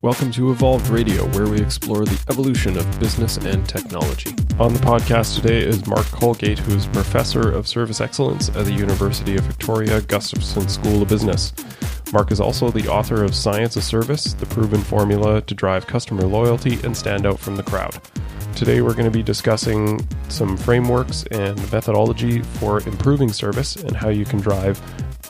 Welcome to Evolved Radio, where we explore the evolution of business and technology. On the podcast today is Mark Colgate, who is Professor of Service Excellence at the University of Victoria Gustafson School of Business. Mark is also the author of Science of Service, the proven formula to drive customer loyalty and stand out from the crowd. Today we're going to be discussing some frameworks and methodology for improving service and how you can drive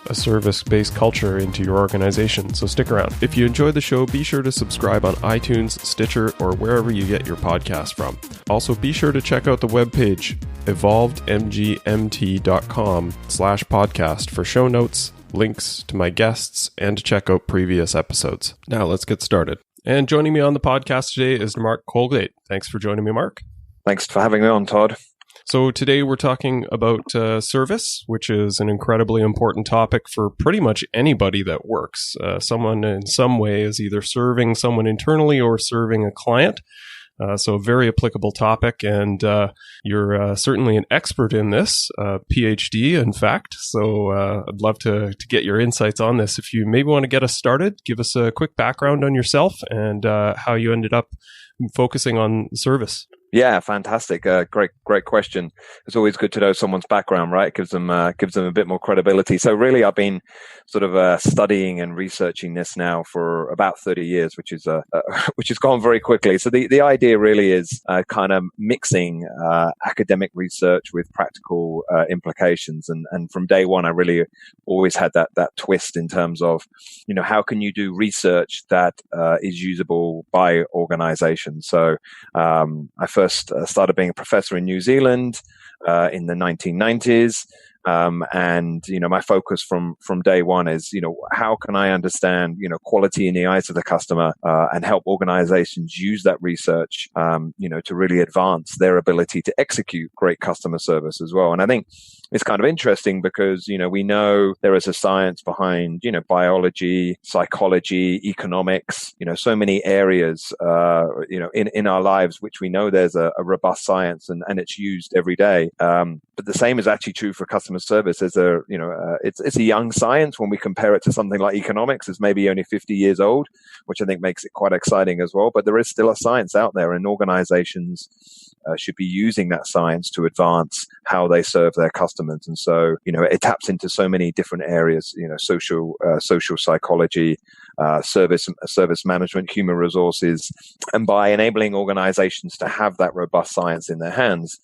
a service-based culture into your organization. So stick around. If you enjoyed the show, be sure to subscribe on iTunes, Stitcher, or wherever you get your podcast from. Also, be sure to check out the webpage, evolvedmgmt.com/podcast for show notes, links to my guests, and to check out previous episodes. Now let's get started. And joining me on the podcast today is Mark Colgate. Thanks for joining me, Mark. Thanks for having me on, Todd. So today we're talking about service, which is an incredibly important topic for pretty much anybody that works. Someone in some way is either serving someone internally or serving a client. So a very applicable topic, and you're certainly an expert in this, PhD, in fact. So I'd love to get your insights on this. If you maybe want to get us started, give us a quick background on yourself and how you ended up focusing on service. Yeah, fantastic. Great question. It's always good to know someone's background, right? It gives them a bit more credibility. So really, I've been sort of studying and researching this now for about 30 years, which has gone very quickly. So the idea really is kind of mixing academic research with practical implications. And from day one, I really always had that twist in terms of, how can you do research that is usable by organizations? So I first started being a professor in New Zealand in the 1990s. And my focus from day one is, how can I understand, quality in the eyes of the customer, and help organizations use that research, to really advance their ability to execute great customer service as well. And I think it's kind of interesting because, we know there is a science behind, biology, psychology, economics, so many areas, in our lives, which we know there's a robust science and it's used every day. But the same is actually true for customer service. It's a young science when we compare it to something like economics. It's maybe only 50 years old, which I think makes it quite exciting as well. But there is still a science out there, and organizations should be using that science to advance how they serve their customers. And so, it taps into so many different areas, social psychology, service management, human resources. And by enabling organizations to have that robust science in their hands,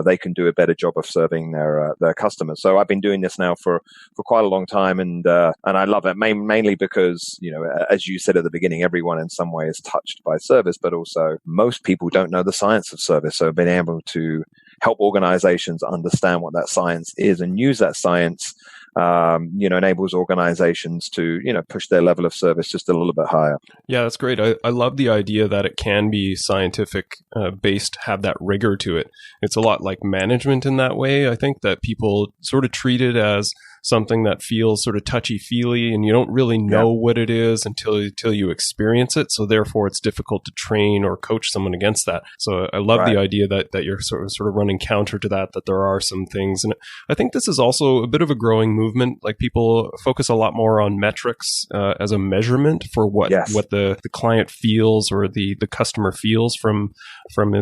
they can do a better job of serving their customers. So I've been doing this now for quite a long time, and I love it mainly because, as you said at the beginning, everyone in some way is touched by service, but also most people don't know the science of service. So being able to help organizations understand what that science is and use that science, enables organizations to, push their level of service just a little bit higher. Yeah, that's great. I love the idea that it can be scientific based, have that rigor to it. It's a lot like management in that way. I think that people sort of treat it as something that feels sort of touchy-feely, and you don't really know what it is until you experience it. So therefore, it's difficult to train or coach someone against that. So I love the idea that you're sort of running counter to that there are some things. And I think this is also a bit of a growing movement. Like, people focus a lot more on metrics as a measurement for what the client feels or the customer feels from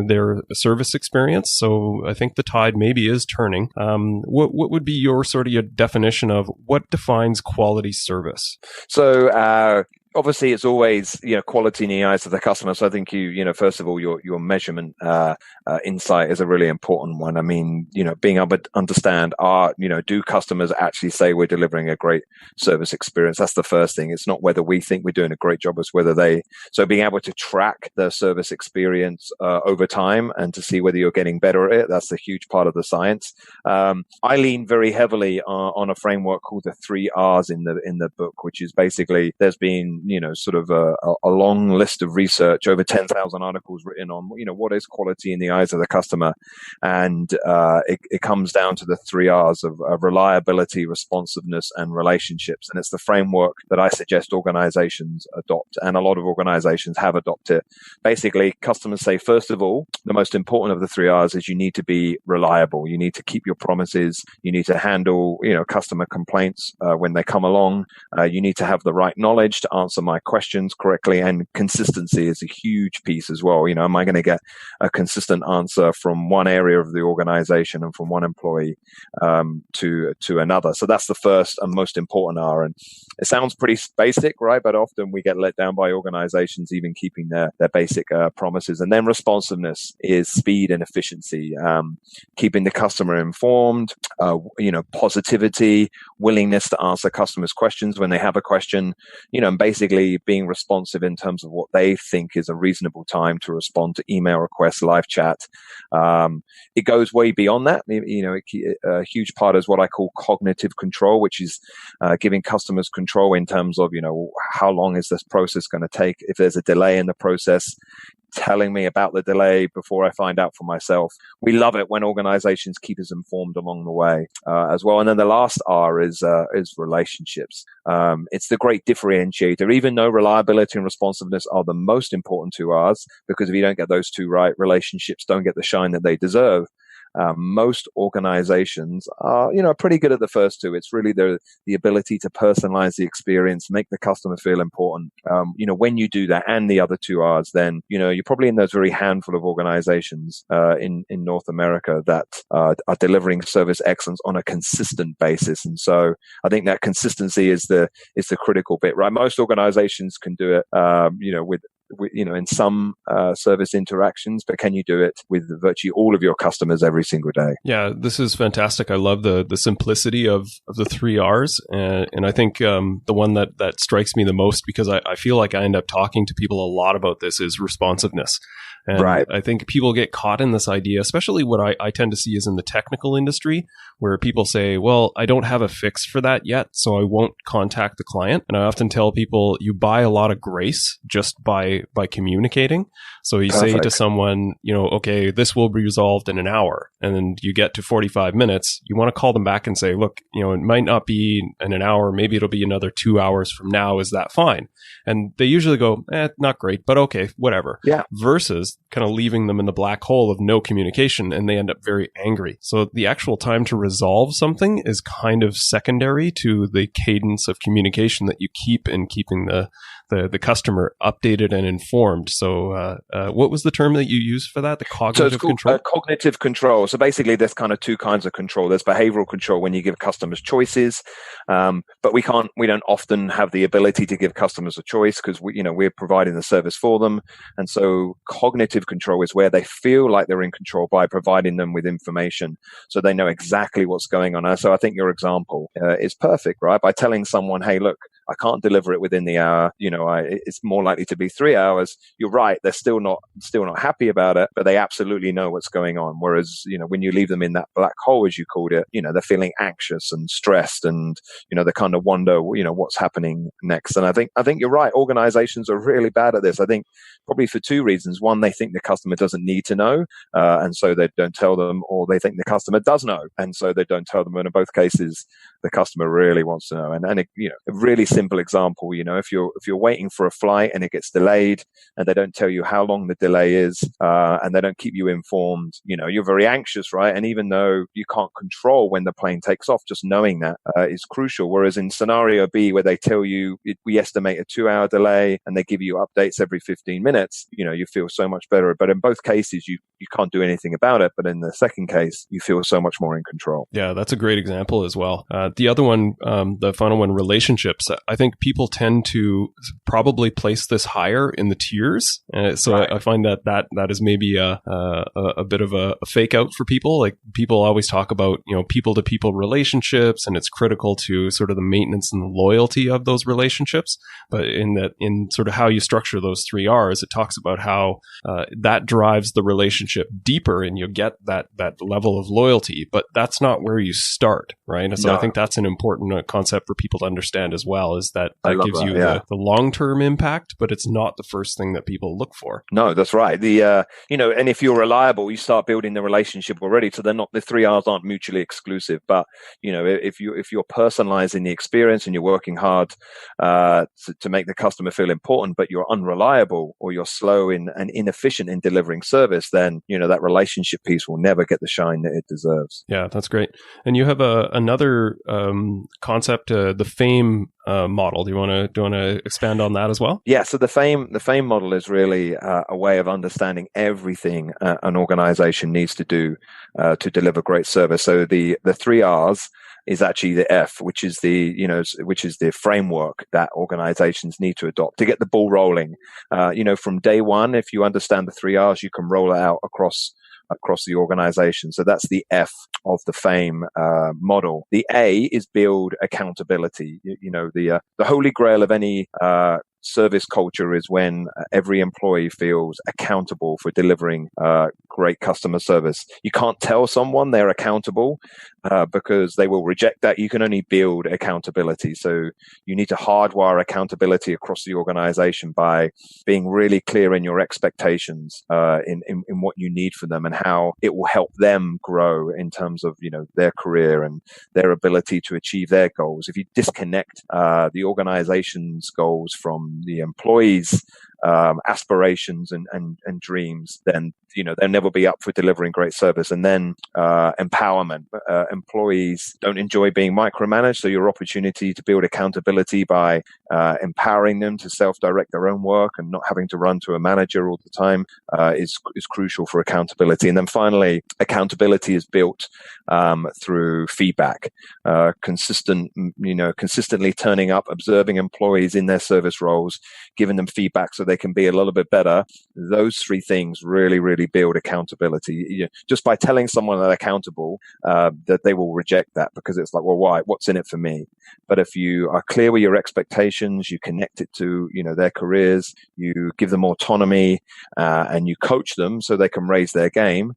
their service experience. So I think the tide maybe is turning. What would be your sort of your definition of what defines quality service? So obviously, it's always, quality in the eyes of the customer. So I think first of all, your measurement insight is a really important one. I mean, being able to understand do customers actually say we're delivering a great service experience? That's the first thing. It's not whether we think we're doing a great job, it's whether so being able to track the service experience over time and to see whether you're getting better at it. That's a huge part of the science. I lean very heavily on a framework called the 3 R's in the book, which is basically there's been sort of a long list of research, over 10,000 articles written on, what is quality in the eyes of the customer. And it comes down to the 3 R's of reliability, responsiveness, and relationships. And it's the framework that I suggest organizations adopt. And a lot of organizations have adopted. Basically, customers say, first of all, the most important of the 3 R's is you need to be reliable. You need to keep your promises. You need to handle, customer complaints when they come along. You need to have the right knowledge to answer answer my questions correctly? And consistency is a huge piece as well. Am I going to get a consistent answer from one area of the organization and from one employee to another? So that's the first and most important R. And it sounds pretty basic, right? But often we get let down by organizations even keeping their basic promises. And then responsiveness is speed and efficiency, keeping the customer informed, positivity, willingness to answer customers' questions when they have a question, and basically being responsive in terms of what they think is a reasonable time to respond to email requests, live chat. It goes way beyond that. A huge part is what I call cognitive control, which is giving customers control in terms of, how long is this process going to take? If there's a delay in the process, telling me about the delay before I find out for myself. We love it when organizations keep us informed along the way as well. And then the last R is relationships. It's the great differentiator. Even though reliability and responsiveness are the most important two R's, because if you don't get those two right, relationships don't get the shine that they deserve. Most organizations are, pretty good at the first two. It's really the ability to personalize the experience, make the customer feel important. When you do that and the other two R's, then, you're probably in those very handful of organizations in North America that are delivering service excellence on a consistent basis. And so I think that consistency is the critical bit, right? Most organizations can do it, with in some service interactions, but can you do it with virtually all of your customers every single day? Yeah, this is fantastic. I love the simplicity of the three R's. And I think the one that strikes me the most, because I feel like I end up talking to people a lot about this, is responsiveness. And right. I think people get caught in this idea, especially what I tend to see is in the technical industry, where people say, well, I don't have a fix for that yet, so I won't contact the client. And I often tell people, you buy a lot of grace just by communicating. So you Perfect. Say to someone, okay, this will be resolved in an hour. And then you get to 45 minutes. You want to call them back and say, look, it might not be in an hour. Maybe it'll be another 2 hours from now. Is that fine? And they usually go, not great, but okay, whatever. Yeah. Versus kind of leaving them in the black hole of no communication, and they end up very angry. So the actual time to resolve something is kind of secondary to the cadence of communication that you keep in keeping the customer updated and informed. So what was the term that you used for that? The cognitive control? Cognitive control. So basically there's kind of two kinds of control. There's behavioral control when you give customers choices, but we don't often have the ability to give customers a choice because we're providing the service for them. And so cognitive control is where they feel like they're in control by providing them with information so they know exactly what's going on. So I think your example is perfect, right? By telling someone, hey, look, I can't deliver it within the hour. It's more likely to be 3 hours. You're right. They're still not happy about it, but they absolutely know what's going on. Whereas, when you leave them in that black hole, as you called it, they're feeling anxious and stressed and, they kind of wonder, what's happening next. And I think you're right. Organizations are really bad at this. I think probably for two reasons. One, they think the customer doesn't need to know. And so they don't tell them, or they think the customer does know. And so they don't tell them. And in both cases, the customer really wants to know. And a really simple example, if you're waiting for a flight and it gets delayed and they don't tell you how long the delay is, and they don't keep you informed, you're very anxious, right? And even though you can't control when the plane takes off, just knowing that is crucial. Whereas in scenario B, where they tell you we estimate a 2-hour delay and they give you updates every 15 minutes, you feel so much better. But in both cases, you can't do anything about it. But in the second case, you feel so much more in control. Yeah, that's a great example as well. The other one, the final one, relationships. I think people tend to probably place this higher in the tiers. So right. I find that is maybe a bit of a fake out for people. Like people always talk about, people to people relationships, and it's critical to sort of the maintenance and the loyalty of those relationships. But in sort of how you structure those three R's, it talks about how that drives the relationship deeper and you get that level of loyalty. But that's not where you start, right? And so I think that's an important concept for people to understand as well, is that gives you the long-term impact, but it's not the first thing that people look for. No, that's right. And if you're reliable, you start building the relationship already. So the three R's aren't mutually exclusive. But, if you're personalizing the experience and you're working hard to make the customer feel important, but you're unreliable or you're slow and inefficient in delivering service, then, that relationship piece will never get the shine that it deserves. Yeah, that's great. And you have another concept, the FAME model. Do you want to expand on that as well? Yeah. So the FAME model is really a way of understanding everything an organization needs to do to deliver great service. So the three R's is actually the F, which is the framework that organizations need to adopt to get the ball rolling. From day one, if you understand the three R's, you can roll it out across the organization. So that's the F of the FAME model. The A is build accountability. The holy grail of any service culture is when every employee feels accountable for delivering great customer service. You can't tell someone they're accountable because they will reject that. You can only build accountability. So you need to hardwire accountability across the organization by being really clear in your expectations in what you need from them and how it will help them grow in terms of their career and their ability to achieve their goals. If you disconnect the organization's goals from the employees' aspirations and dreams, then they'll never be up for delivering great service. And then empowerment. Employees don't enjoy being micromanaged, so your opportunity to build accountability by empowering them to self-direct their own work and not having to run to a manager all the time is crucial for accountability. And then finally, accountability is built through feedback, consistently turning up, observing employees in their service roles, giving them feedback so they can be a little bit better. Those three things really, really build accountability. Just by telling someone they're accountable, that they will reject that because it's like, well, why? What's in it for me? But if you are clear with your expectations, you connect it to their careers, you give them autonomy, and you coach them so they can raise their game.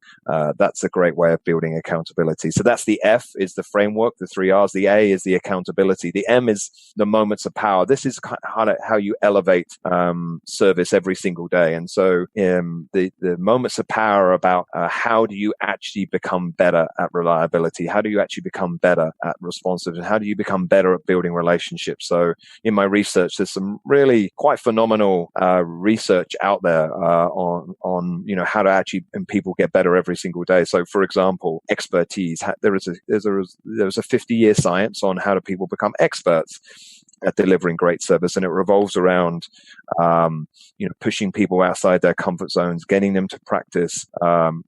That's a great way of building accountability. So that's the F is the framework, the three R's. The A is the accountability. The M is the moments of power. This is how you elevate service every single day. And so the moments of power are about how do you actually become better at reliability? How do you actually become better at responsiveness? And how do you become better at building relationships? So in my research, there's some really quite phenomenal research out there on how to actually and people get better every single day. So for example, expertise. There was a 50-year science on how do people become experts at delivering great service, and it revolves around pushing people outside their comfort zones, getting them to practice,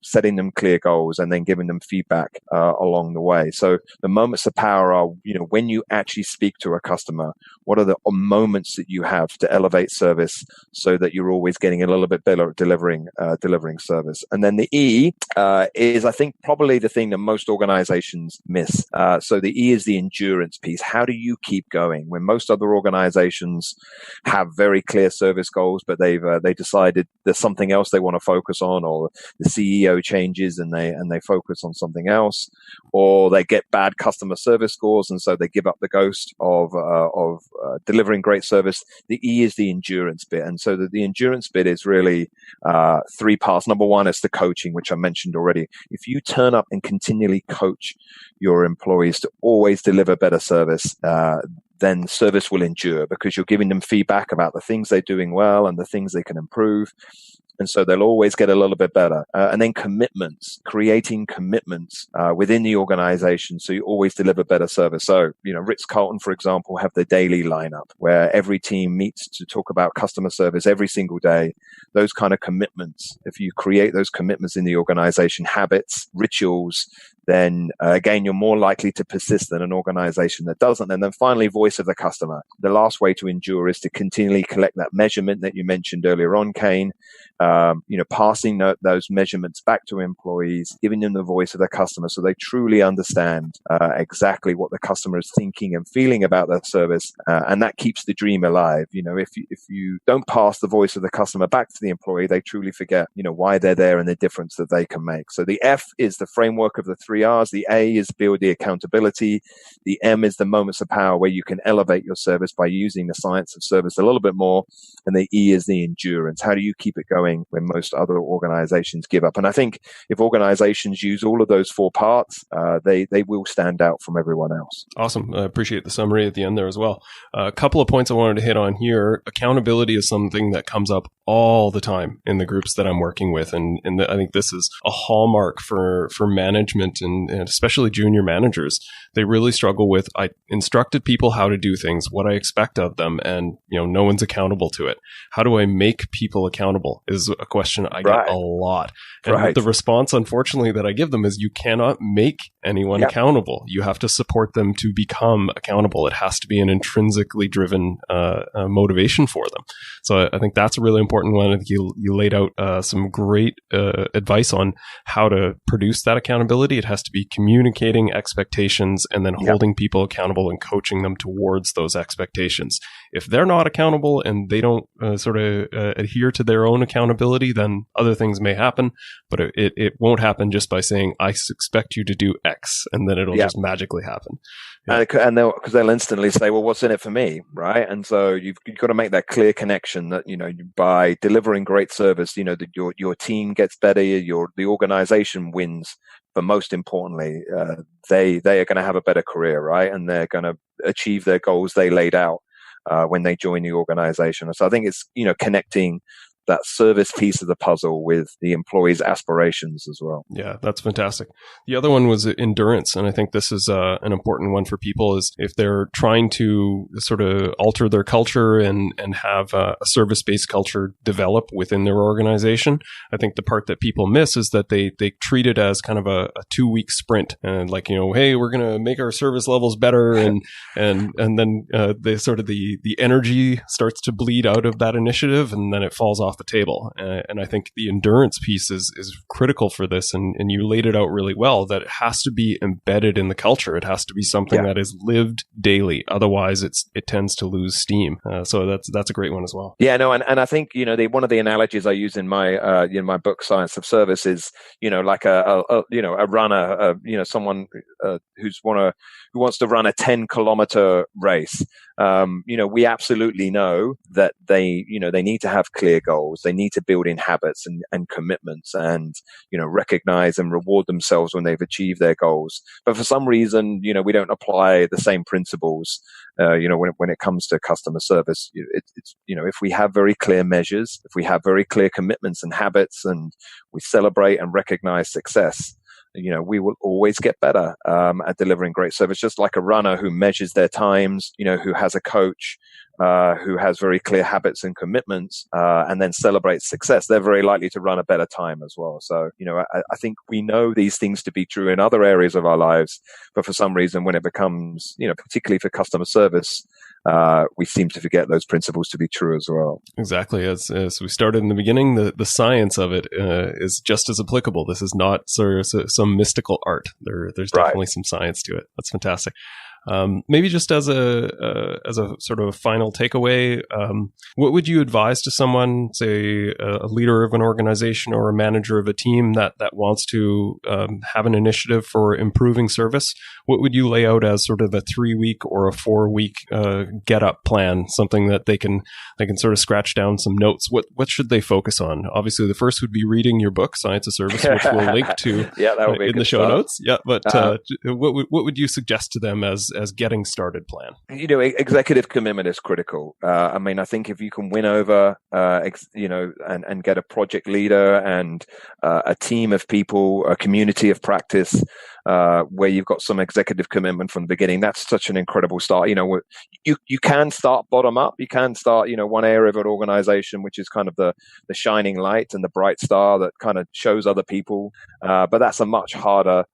setting them clear goals, and then giving them feedback along the way. So the moments of power are when you actually speak to a customer, what are the moments that you have to elevate service so that you're always getting a little bit better at delivering service. And then the E is, I think, probably the thing that most organizations miss. So the E is the endurance piece. How do you keep going when most other organizations have very clear service goals, but they decided there's something else they want to focus on, or the CEO changes and they focus on something else, or they get bad customer service scores and so they give up the ghost of delivering great service. The E is the endurance bit, and so the endurance bit is really three parts. Number one is the coaching, which I mentioned already. If you turn up and continually coach your employees to always deliver better service, then service will endure because you're giving them feedback about the things they're doing well and the things they can improve. And so they'll always get a little bit better. And then commitments, creating commitments within the organization so you always deliver better service. So, Ritz-Carlton, for example, have the daily lineup where every team meets to talk about customer service every single day. Those kind of commitments, if you create those commitments in the organization, habits, rituals, then again, you're more likely to persist than an organization that doesn't. And then finally, voice of the customer. The last way to endure is to continually collect that measurement that you mentioned earlier on, Kane. Passing those measurements back to employees, giving them the voice of the customer so they truly understand exactly what the customer is thinking and feeling about their service. And that keeps the dream alive. If you don't pass the voice of the customer back to the employee, they truly forget, why they're there and the difference that they can make. So the F is the framework of the three R's. The A is build the accountability. The M is the moments of power where you can elevate your service by using the science of service a little bit more. And the E is the endurance. How do you keep it going when most other organizations give up? And I think if organizations use all of those four parts, they will stand out from everyone else. Awesome. I appreciate the summary at the end there as well. A couple of points I wanted to hit on here. Accountability is something that comes up all the time in the groups that I'm working with. And I think this is a hallmark for management and especially junior managers. They really struggle with, I instructed people how to do things, what I expect of them, and no one's accountable to it. How do I make people accountable is a question I get a lot. And the response, unfortunately, that I give them is you cannot make anyone accountable. You have to support them to become accountable. It has to be an intrinsically driven motivation for them. So I think that's a really important one. I think you laid out some great advice on how to produce that accountability. It has to be communicating expectations and then holding people accountable and coaching them towards those expectations. If they're not accountable and they don't adhere to their own accountability, then other things may happen, but it won't happen just by saying, I expect you to do X, and then it'll just magically happen. And they'll instantly say, well, what's in it for me, right? And so you've got to make that clear connection that, by delivering great service, that your team gets better, the organization wins, but most importantly, they are going to have a better career, right? And they're going to achieve their goals they laid out when they join the organization. So I think it's, connecting that service piece of the puzzle with the employee's aspirations as well. Yeah, that's fantastic. The other one was endurance. And I think this is an important one for people is if they're trying to sort of alter their culture and have a service-based culture develop within their organization. I think the part that people miss is that they treat it as kind of a 2-week sprint and like, hey, we're going to make our service levels better. And then they sort of the energy starts to bleed out of that initiative and then it falls off the table. And I think the endurance piece is critical for this. And you laid it out really well that it has to be embedded in the culture. It has to be something that is lived daily. Otherwise, it tends to lose steam. So that's a great one as well. Yeah, no, and I think one of the analogies I use in my my book Science of Service is like a runner, someone who wants to run a 10-kilometer race. We absolutely know that they need to have clear goals. They need to build in habits and commitments and, recognize and reward themselves when they've achieved their goals. But for some reason, we don't apply the same principles, when it comes to customer service. It's if we have very clear measures, if we have very clear commitments and habits, and we celebrate and recognize success, we will always get better at delivering great service. Just like a runner who measures their times, who has a coach, who has very clear habits and commitments, and then celebrates success, they're very likely to run a better time as well. So, I think we know these things to be true in other areas of our lives, but for some reason, when it becomes, particularly for customer service, we seem to forget those principles to be true as well. Exactly. As we started in the beginning, the science of it is just as applicable. This is not sort of some mystical art. There's definitely some science to it. That's fantastic. Maybe just as a sort of final takeaway, what would you advise to someone, say a leader of an organization or a manager of a team that wants to have an initiative for improving service? What would you lay out as sort of a 3-week or a 4-week get up plan? Something that they can sort of scratch down some notes. What should they focus on? Obviously, the first would be reading your book, Science of Service, which we'll link to that would be in the show notes. Yeah, but what would you suggest to them as getting started plan? Executive commitment is critical. I think if you can win over, and get a project leader and a team of people, a community of practice, where you've got some executive commitment from the beginning, that's such an incredible start. You can start bottom up. You can start, one area of an organization, which is kind of the shining light and the bright star that kind of shows other people. But that's a much harder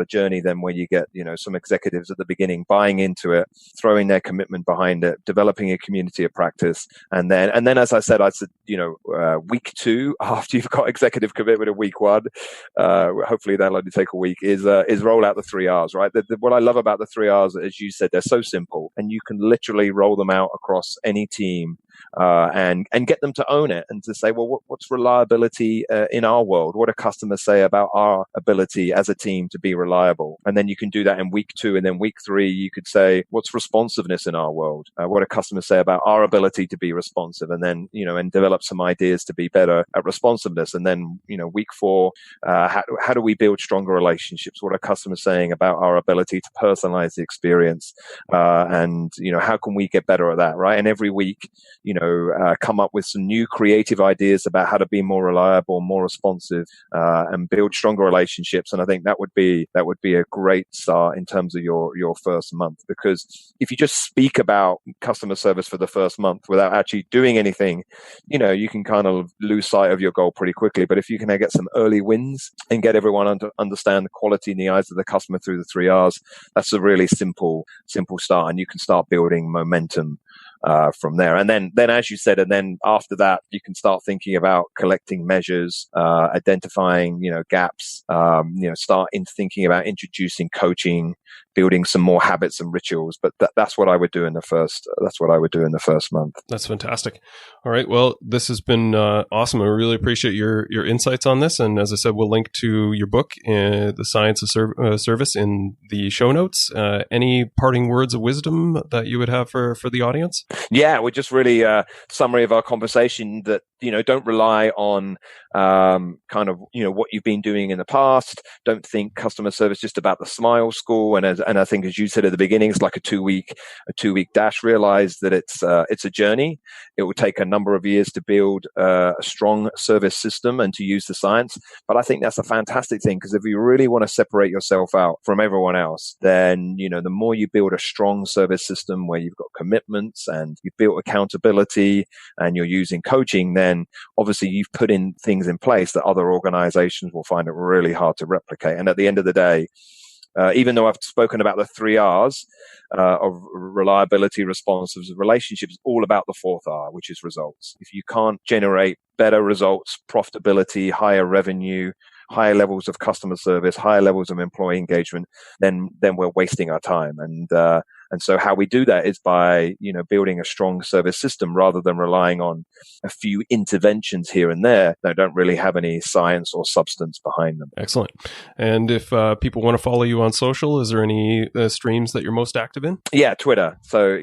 journey than when you get, some executives at the beginning buying into it, throwing their commitment behind it, developing a community of practice. And then, as I said, week 2, after you've got executive commitment in week 1, hopefully that'll only take a week, is roll out the 3 R's, right? What I love about the 3 R's, as you said, they're so simple and you can literally roll them out across any team. And get them to own it and to say, well, what's reliability in our world? What do customers say about our ability as a team to be reliable? And then you can do that in week 2. And then week 3, you could say, what's responsiveness in our world? What do customers say about our ability to be responsive? And then, and develop some ideas to be better at responsiveness. And then, week 4, how do we build stronger relationships? What are customers saying about our ability to personalize the experience? And how can we get better at that, right? And every week, come up with some new creative ideas about how to be more reliable, more responsive, and build stronger relationships. And I think that would be a great start in terms of your first month, because if you just speak about customer service for the first month without actually doing anything, you can kind of lose sight of your goal pretty quickly. But if you can get some early wins and get everyone to understand the quality in the eyes of the customer through the 3 R's, that's a really simple start, and you can start building momentum from there. And then, as you said, and then after that, you can start thinking about collecting measures, identifying, gaps, start thinking about introducing coaching, building some more habits and rituals. But that's what I would do in the first month. That's fantastic. All right. Well, this has been awesome. I really appreciate your insights on this. And as I said, we'll link to your book, The Science of Service, in the show notes. Any parting words of wisdom that you would have for the audience? Yeah, we're just really summary of our conversation that, don't rely on what you've been doing in the past. Don't think customer service just about the smile score. And I think, as you said at the beginning, it's like a two week dash. Realize that it's a journey. It will take a number of years to build a strong service system and to use the science. But I think that's a fantastic thing, because if you really want to separate yourself out from everyone else, then, the more you build a strong service system where you've got commitments and you've built accountability and you're using coaching, then obviously you've put in things in place that other organizations will find it really hard to replicate. And at the end of the day, even though I've spoken about the 3 R's of reliability, responsiveness, relationships, all about the 4th R, which is results. If you can't generate better results, profitability, higher revenue, higher levels of customer service, higher levels of employee engagement, then we're wasting our time. And so how we do that is by, building a strong service system rather than relying on a few interventions here and there that don't really have any science or substance behind them. Excellent. And if people want to follow you on social, is there any streams that you're most active in? Yeah, Twitter. So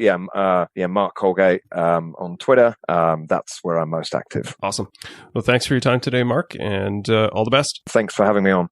Mark Colgate on Twitter. That's where I'm most active. Awesome. Well, thanks for your time today, Mark, and all the best. Thanks for having me on.